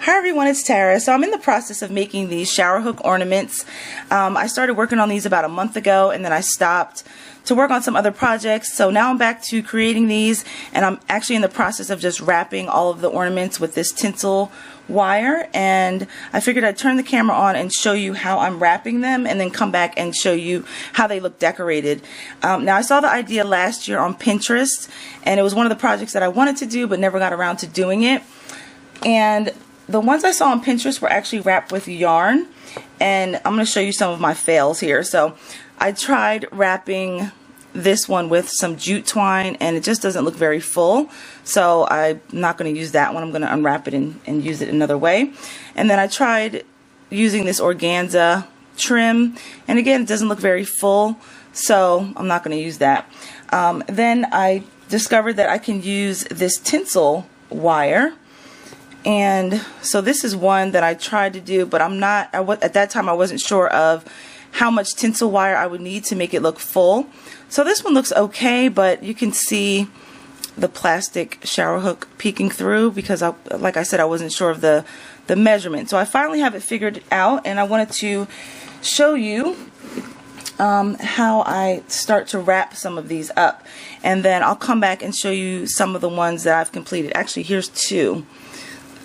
Hi everyone, it's Tara. So I'm in the process of making these shower hook ornaments. I started working on these about a month ago and then I stopped to work on some other projects. So now I'm back to creating these, and I'm actually in the process of just wrapping all of the ornaments with this tinsel wire, and I figured I'd turn the camera on and show you how I'm wrapping them and then come back and show you how they look decorated. Now I saw the idea last year on Pinterest, and it was one of the projects that I wanted to do but never got around to doing it. And the ones I saw on Pinterest were actually wrapped with yarn, and I'm going to show you some of my fails here. So I tried wrapping this one with some jute twine and it just doesn't look very full, so I'm not going to use that one. I'm going to unwrap it and use it another way. And then I tried using this organza trim, and again it doesn't look very full, so I'm not going to use that. Then I discovered that I can use this tinsel wire, and so this is one that I tried to do, but at that time I wasn't sure of how much tinsel wire I would need to make it look full. So this one looks okay, but you can see the plastic shower hook peeking through because, like I said, I wasn't sure of the measurement. So I finally have it figured out, and I wanted to show you how I start to wrap some of these up. And then I'll come back and show you some of the ones that I've completed. Actually, here's two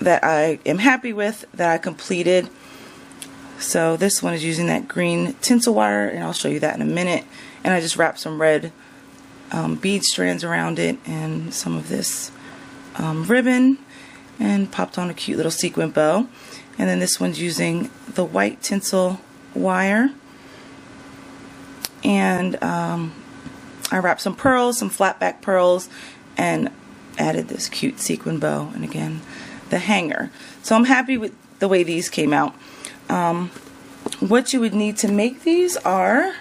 that I am happy with that I completed. So this one is using that green tinsel wire, and I'll show you that in a minute. And I just wrapped some red bead strands around it and some of this ribbon and popped on a cute little sequin bow. And then this one's using the white tinsel wire, and I wrapped some pearls, some flat back pearls, and added this cute sequin bow, and again the hanger. So I'm happy with the way these came out. What you would need to make these are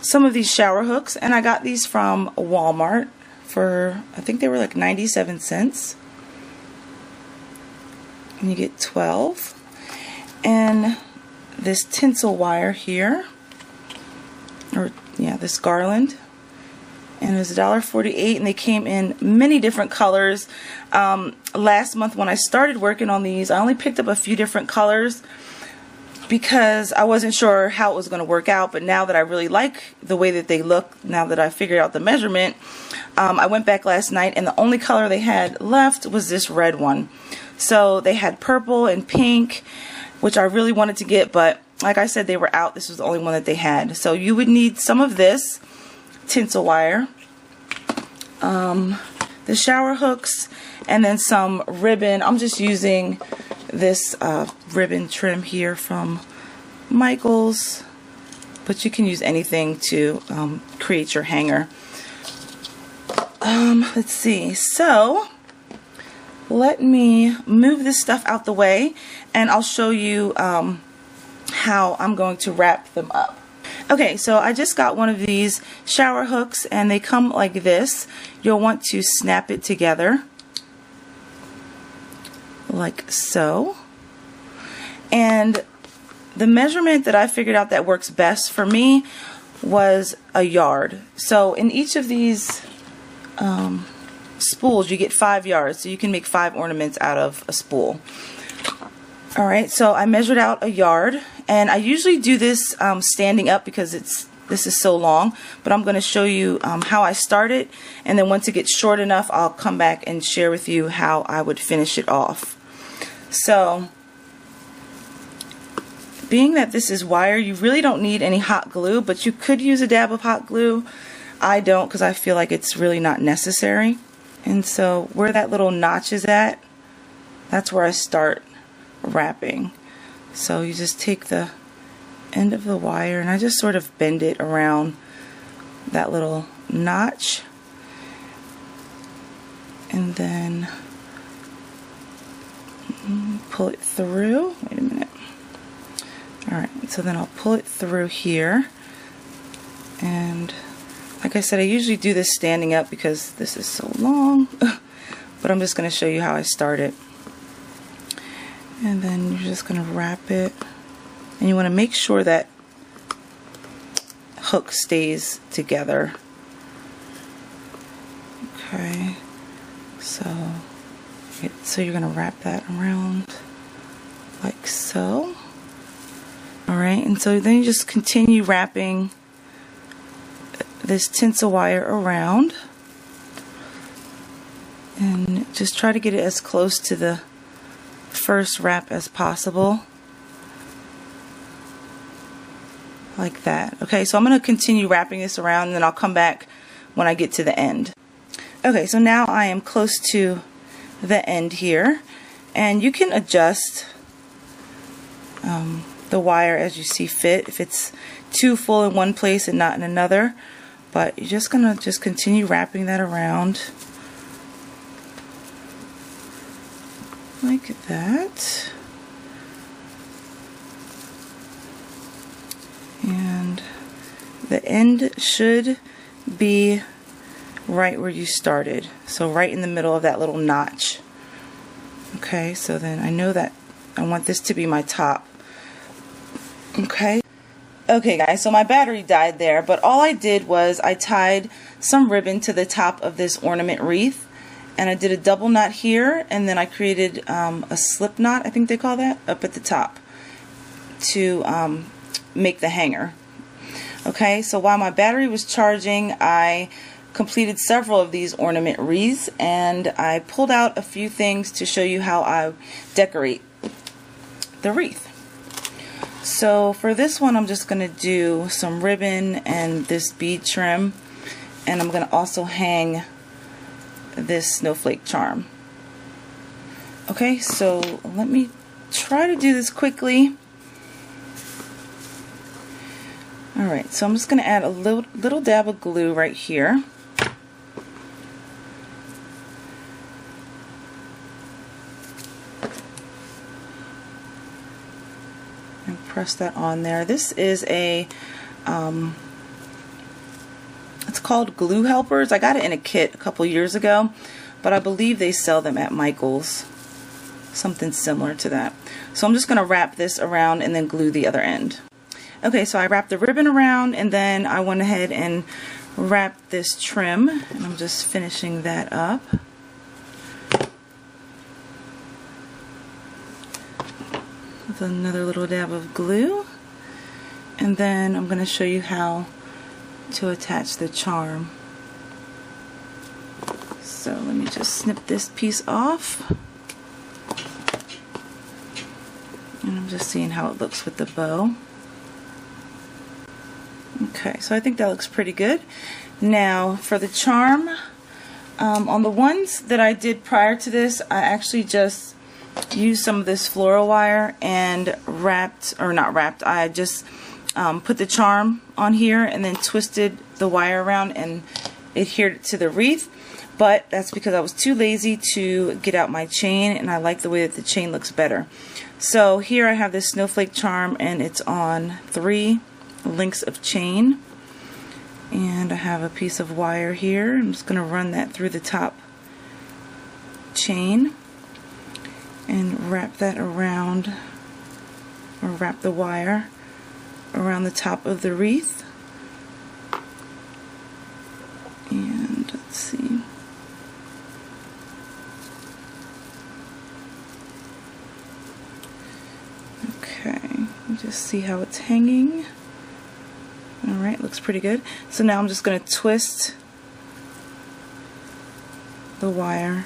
some of these shower hooks, and I got these from Walmart for, I think they were like 97 cents, and you get 12. And this tinsel wire here, or yeah, this garland, and it was $1.48, and they came in many different colors. Last month when I started working on these, I only picked up a few different colors because I wasn't sure how it was going to work out, but now that I really like the way that they look, now that I figured out the measurement, I went back last night and the only color they had left was this red one. So they had purple and pink, which I really wanted to get, but like I said, they were out. This was the only one that they had. So you would need some of this tinsel wire, the shower hooks, and then some ribbon. I'm just using this ribbon trim here from Michaels, but you can use anything to create your hanger. Let's see, so let me move this stuff out the way and I'll show you how I'm going to wrap them up. Okay, so I just got one of these shower hooks, and they come like this. You'll want to snap it together like so. And the measurement that I figured out that works best for me was a yard. So in each of these spools you get 5 yards, so you can make 5 ornaments out of a spool. Alright, so I measured out a yard, and I usually do this standing up because this is so long, but I'm going to show you how I start it, and then once it gets short enough I'll come back and share with you how I would finish it off. So being that this is wire, you really don't need any hot glue, but you could use a dab of hot glue. I don't, because I feel like it's really not necessary. And so where that little notch is at, that's where I start wrapping. So you just take the end of the wire and I just sort of bend it around that little notch, and then pull it through. Wait a minute. Alright, so then I'll pull it through here, and like I said, I usually do this standing up because this is so long, but I'm just going to show you how I start it. And then you're just going to wrap it, and you want to make sure that hook stays together. Okay, so you're going to wrap that around like so. Alright, and so then you just continue wrapping this tinsel wire around, and just try to get it as close to the first wrap as possible, like that. Okay, so I'm going to continue wrapping this around, and then I'll come back when I get to the end. Okay, so now I am close to the end here, and you can adjust the wire as you see fit if it's too full in one place and not in another, but you're just gonna continue wrapping that around like that. And the end should be right where you started, so right in the middle of that little notch. Okay, so then I know that I want this to be my top. Okay. Okay guys, so my battery died there, but all I did was I tied some ribbon to the top of this ornament wreath, and I did a double knot here, and then I created a slip knot, I think they call that, up at the top to make the hanger. Okay, so while my battery was charging, I completed several of these ornament wreaths, and I pulled out a few things to show you how I decorate the wreath. So for this one, I'm just going to do some ribbon and this bead trim, and I'm going to also hang this snowflake charm. Okay, so let me try to do this quickly. Alright, so I'm just going to add a little dab of glue right here. And press that on there. This is a, it's called Glue Helpers. I got it in a kit a couple years ago, but I believe they sell them at Michael's. Something similar to that. So I'm just going to wrap this around and then glue the other end. Okay, so I wrapped the ribbon around, and then I went ahead and wrapped this trim, and I'm just finishing that up. With another little dab of glue, and then I'm going to show you how to attach the charm. So let me just snip this piece off, and I'm just seeing how it looks with the bow. Okay, so I think that looks pretty good. Now for the charm, on the ones that I did prior to this, I actually just used some of this floral wire and I just put the charm on here and then twisted the wire around and adhered it to the wreath. But that's because I was too lazy to get out my chain, and I like the way that the chain looks better. So here I have this snowflake charm, and it's on 3 links of chain, and I have a piece of wire here. I'm just going to run that through the top chain and wrap that around, or wrap the wire around the top of the wreath. And let's see. Okay, just see how it's hanging. Alright, looks pretty good. So now I'm just going to twist the wire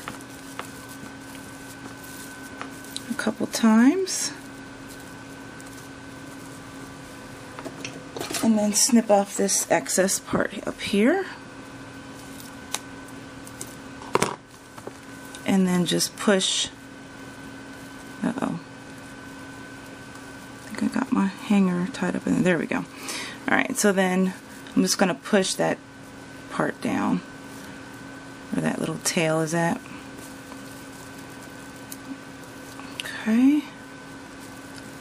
a couple times and then snip off this excess part up here, and then just push. Uh-oh. I think I got my hanger tied up in there. There we go. Alright, so then I'm just going to push that part down where that little tail is at. Okay,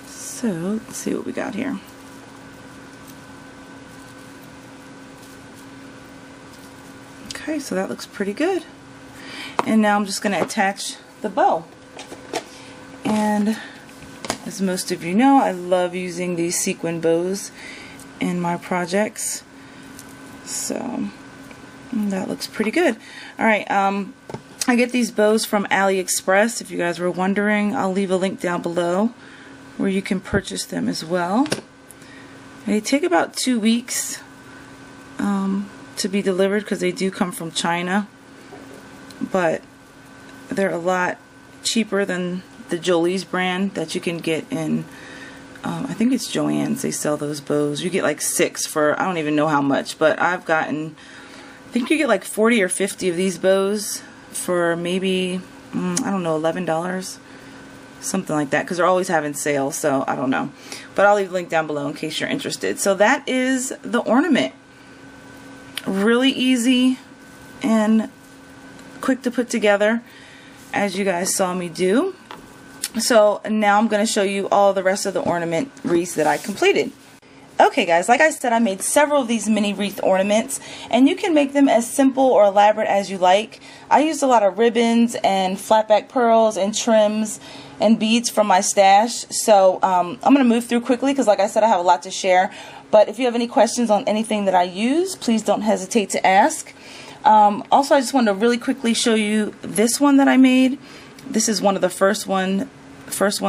so let's see what we got here. Okay, so that looks pretty good. And now I'm just going to attach the bow. And as most of you know, I love using these sequin bows in my projects, so that looks pretty good. Alright, I get these bows from AliExpress. If you guys were wondering, I'll leave a link down below where you can purchase them as well. They take about 2 weeks to be delivered because they do come from China, but they're a lot cheaper than the Jolie's brand that you can get in, I think it's Joann's. They sell those bows. You get like 6 for, I don't even know how much, but I've gotten, I think you get like 40 or 50 of these bows for maybe, I don't know, $11, something like that, because they're always having sales, so I don't know. But I'll leave a link down below in case you're interested. So that is the ornament. Really easy and quick to put together, as you guys saw me do. So now I'm going to show you all the rest of the ornament wreaths that I completed. Okay guys, like I said, I made several of these mini wreath ornaments, and you can make them as simple or elaborate as you like. I used a lot of ribbons and flat back pearls and trims and beads from my stash, so I'm going to move through quickly because like I said, I have a lot to share. But if you have any questions on anything that I use, please don't hesitate to ask. Also, I just wanted to really quickly show you this one that I made. This is one of the first ones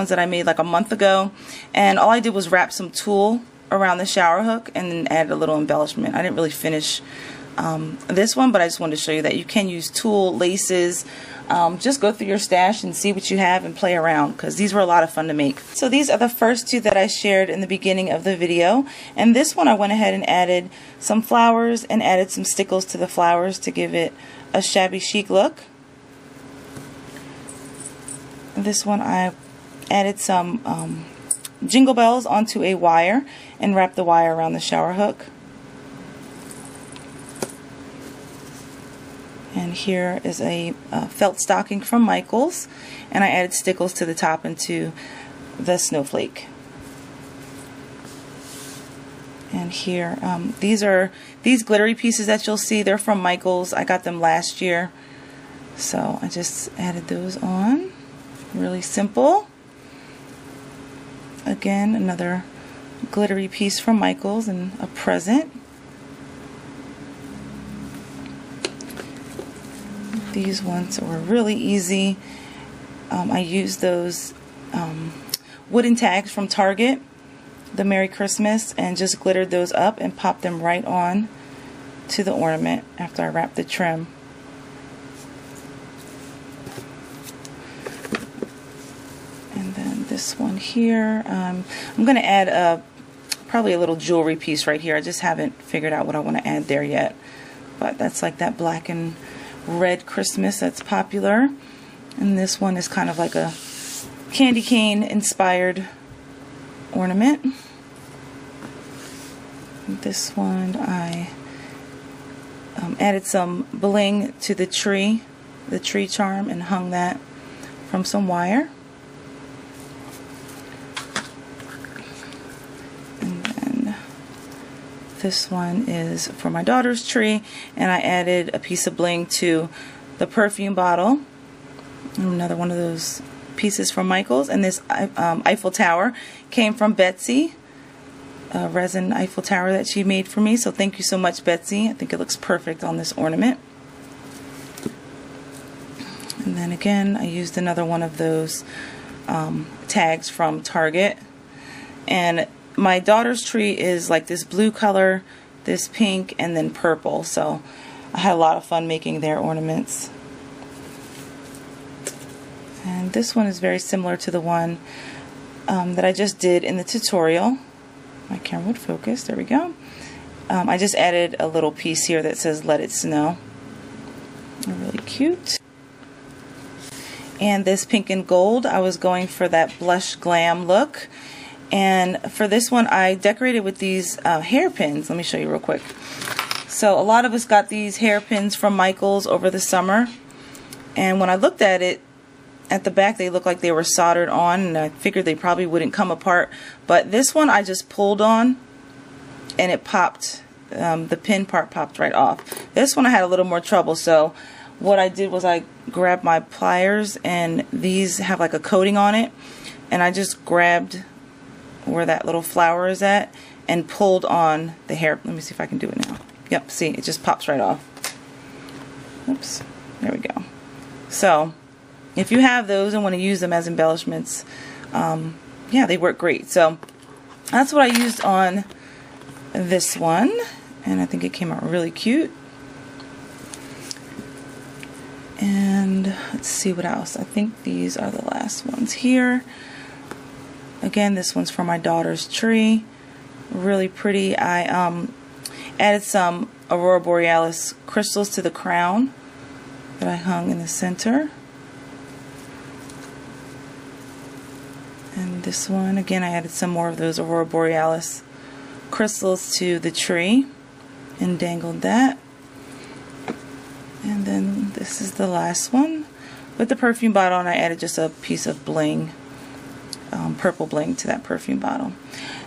that I made like a month ago, and all I did was wrap some tulle around the shower hook and then add a little embellishment. I didn't really finish this one, but I just wanted to show you that you can use tulle, laces. Just go through your stash and see what you have and play around, because these were a lot of fun to make. So these are the first two that I shared in the beginning of the video, and this one I went ahead and added some flowers and added some stickles to the flowers to give it a shabby chic look. This one I added some jingle bells onto a wire and wrapped the wire around the shower hook. And here is a felt stocking from Michaels, and I added stickles to the top and to the snowflake. And here, these glittery pieces that you'll see, they're from Michaels. I got them last year, so I just added those on. Really simple. Again, another glittery piece from Michaels and a present. These ones were really easy. I used those wooden tags from Target, the Merry Christmas, and just glittered those up and popped them right on to the ornament after I wrapped the trim. And then this one here, I'm going to add probably a little jewelry piece right here. I just haven't figured out what I want to add there yet, but that's like that black and red Christmas that's popular, and this one is kind of like a candy cane inspired ornament. This one I added some bling to the tree charm, and hung that from some wire. And then this one is for my daughter's tree, and I added a piece of bling to the perfume bottle. Another one of those pieces from Michaels. And this Eiffel Tower came from Betsy, a resin Eiffel Tower that she made for me. So thank you so much, Betsy. I think it looks perfect on this ornament. And then again, I used another one of those tags from Target. And my daughter's tree is like this blue color, this pink, and then purple. So I had a lot of fun making their ornaments. And this one is very similar to the one that I just did in the tutorial. My camera would focus. There we go. I just added a little piece here that says "Let It Snow." Really cute. And this pink and gold, I was going for that blush glam look. And for this one, I decorated with these hairpins. Let me show you real quick. So a lot of us got these hairpins from Michaels over the summer. And when I looked at it, at the back, they looked like they were soldered on, and I figured they probably wouldn't come apart. But this one I just pulled on, and it popped. The pin part popped right off. This one I had a little more trouble, so what I did was I grabbed my pliers, and these have like a coating on it, and I just grabbed where that little flower is at and pulled on the hair. Let me see if I can do it now. Yep, see, it just pops right off. Oops, there we go. So if you have those and want to use them as embellishments, yeah, they work great. So that's what I used on this one, and I think it came out really cute. And let's see what else. I think these are the last ones here. Again, this one's for my daughter's tree. Really pretty. I added some Aurora Borealis crystals to the crown that I hung in the center. And this one, again, I added some more of those Aurora Borealis crystals to the tree and dangled that. And then this is the last one with the perfume bottle, and I added just a piece of bling, purple bling to that perfume bottle.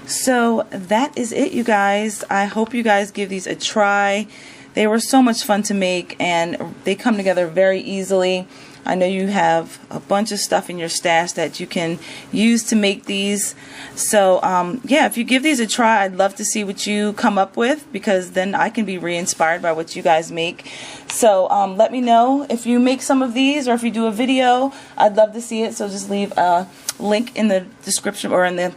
So that is it, you guys. I hope you guys give these a try. They were so much fun to make, and they come together very easily. I know you have a bunch of stuff in your stash that you can use to make these. So yeah, if you give these a try, I'd love to see what you come up with, because then I can be re-inspired by what you guys make. So let me know if you make some of these, or if you do a video. I'd love to see it. So just leave a link in the description or in the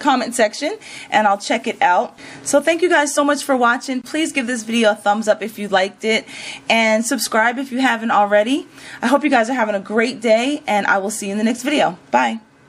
comment section, and I'll check it out. So thank you guys so much for watching. Please give this video a thumbs up if you liked it, and subscribe if you haven't already. I hope you guys are having a great day, and I will see you in the next video. Bye.